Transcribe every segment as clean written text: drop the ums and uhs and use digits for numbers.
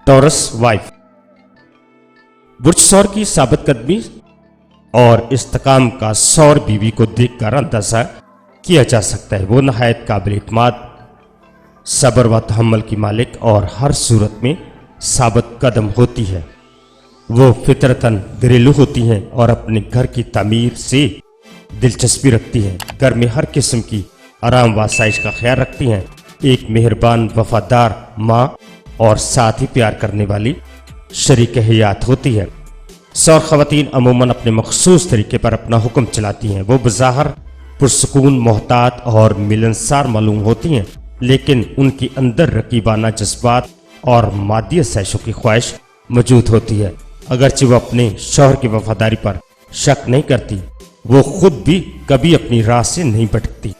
Taurus wife. बुर्ज सौर की साबित कदमी और इस्तेकाम का सौर बीवी को देखकर अंदाजा किया जा सकता है। वो नहायत काबिल इत्माद, सब्र व तहम्मुल की मालिक और हर सूरत में साबित कदम होती है। वो फितरतन घरेलू होती हैं और अपने घर की तामीर से दिलचस्पी रखती हैं। घर में हर किस्म की आराम व आसाइश का ख्याल रखती हैं। एक मेहरबान, वफादार माँ और साथ ही प्यार करने वाली शरीक हयात होती है। सौर ख़वातीन अमूमन अपने मखसूस तरीके पर अपना हुक्म चलाती हैं। वो बज़ाहिर पुरसुकून, मोहतात और मिलनसार मालूम होती हैं, लेकिन उनके अंदर रकीबाना जज्बात और मादी आसाइशों की ख्वाहिश मौजूद होती है। अगरचे वो अपने शौहर की वफादारी पर शक नहीं करती, वो खुद भी कभी अपनी राह से नहीं भटकती।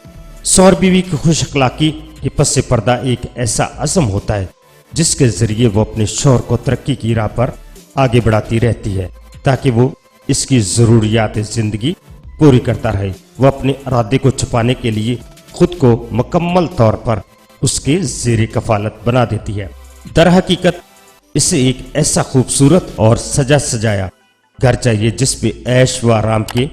सौर बीवी की खुश अखलाकी के पस पर्दा एक ऐसा अज़म होता है जिसके ज़रिए वो अपने शौहर को तरक्की की राह पर आगे बढ़ाती रहती है, ताकि वो इसकी ज़रूरियात ज़िंदगी पूरी करता रहे। वह अपने इरादे को छुपाने के लिए खुद को मुकम्मल तौर पर उसके ज़ेर कफालत बना देती है। दर हकीकत इसे एक ऐसा खूबसूरत और सजा सजाया घर चाहिए जिसपे ऐश व आराम के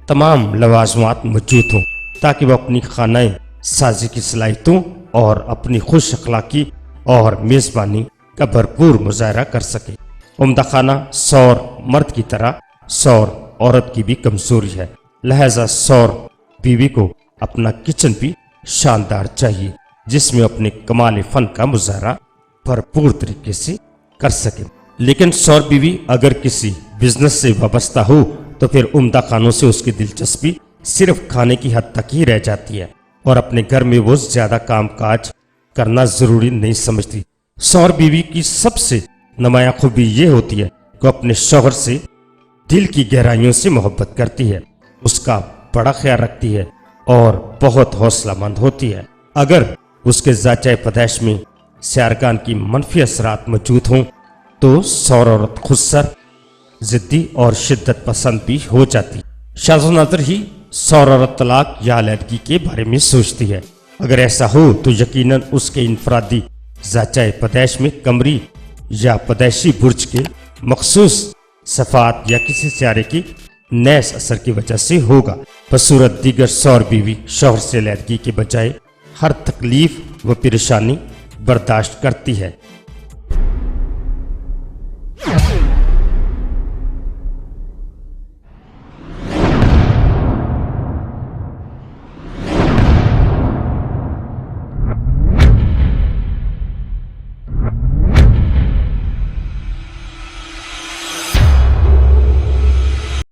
तमाम लवाजमात मौजूद हों, ताकि वह अपनी खानाए साजी की सलाहियतों और अपनी खुश अखलाकी और मेज़बानी का भरपूर मुजाहरा कर सके। उम्दा खाना सौर मर्द की तरह सौर औरत की भी कमजोरी है, लिहाजा सौर बीवी को अपना किचन भी शानदार चाहिए जिसमें अपने कमाल फन का मुजाहरा भरपूर तरीके से कर सके। लेकिन सौर बीवी अगर किसी बिजनेस से वाबस्ता हो तो फिर उम्दा खानों से उसकी दिलचस्पी सिर्फ खाने की हद तक ही रह जाती है और अपने घर में वो ज्यादा काम काज करना जरूरी नहीं समझती। सौर बीवी की सबसे नुमाया खूबी ये होती है कि अपने शौहर से दिल की गहराइयों से मोहब्बत करती है, उसका बड़ा ख्याल रखती है और बहुत हौसलामंद होती है। अगर उसके ज़ाचाए पैदाइश में सयारगान की मनफी असरात मौजूद हों तो सौर औरत खुदसर, जिद्दी और शिद्दत पसंद भी हो जाती। शाज़ो नाज़र ही सौर औरत तलाक या अलहदगी के बारे में सोचती है। अगर ऐसा हो तो यकीनन उसके इनफरादी ज़ाचाए पैदाइश में कमरी या पैदाइशी बुर्ज के मखसूस सफ़ात या किसी सियारे की नैस असर की वजह से होगा। बसूरत दीगर सौर बीवी शौहर से अलहदगी के बजाय हर तकलीफ व परेशानी बर्दाश्त करती है